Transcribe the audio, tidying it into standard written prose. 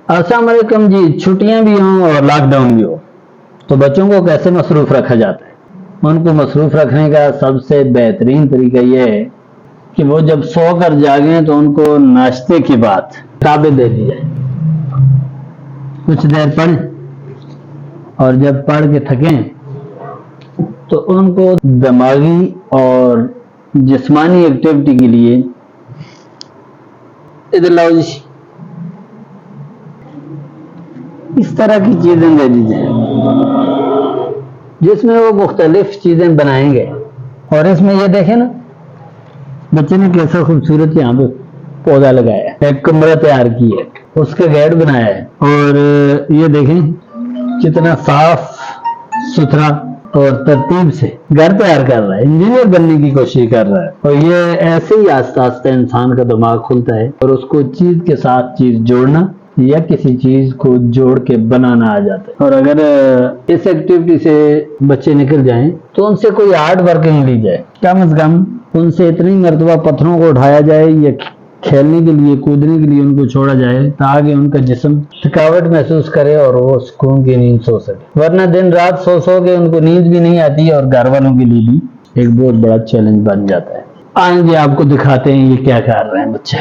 السلام علیکم جی. چھٹیاں بھی ہوں اور لاک ڈاؤن بھی ہو تو بچوں کو کیسے مصروف رکھا جاتا ہے؟ ان کو مصروف رکھنے کا سب سے بہترین طریقہ یہ ہے کہ وہ جب سو کر جاگیں تو ان کو ناشتے کی بات کتابیں دے دی جائیں، کچھ دیر پڑھیں اور جب پڑھ کے تھکیں تو ان کو دماغی اور جسمانی ایکٹیویٹی کے لیے ادھر لاؤ جی، اس طرح کی چیزیں دے دی جائیں جس میں وہ مختلف چیزیں بنائیں گے. اور اس میں یہ دیکھیں نا بچے نے کیسا خوبصورت یہاں پہ پودا لگایا ہے، ایک کمرہ تیار کی ہے، اس کا گیٹ بنایا ہے، اور یہ دیکھیں کتنا صاف ستھرا اور ترتیب سے گھر تیار کر رہا ہے، انجینئر بننے کی کوشش کر رہا ہے. اور یہ ایسے ہی آہستہ آہستہ انسان کا دماغ کھلتا ہے اور اس کو چیز کے ساتھ چیز جوڑنا یا کسی چیز کو جوڑ کے بنانا آ جاتا ہے. اور اگر اس ایکٹیویٹی سے بچے نکل جائیں تو ان سے کوئی آرٹ ورکنگ لی جائے، کم از کم ان سے اتنی مرتبہ پتھروں کو اٹھایا جائے یا کھیلنے کے لیے کودنے کے لیے ان کو چھوڑا جائے تاکہ ان کا جسم تھکاوٹ محسوس کرے اور وہ سکون کی نیند سو سکے. ورنہ دن رات سو کے ان کو نیند بھی نہیں آتی اور گھر والوں کے لیے بھی ایک بہت بڑا چیلنج بن جاتا ہے. آئیں گے آپ کو دکھاتے ہیں یہ کیا کر رہے ہیں بچے.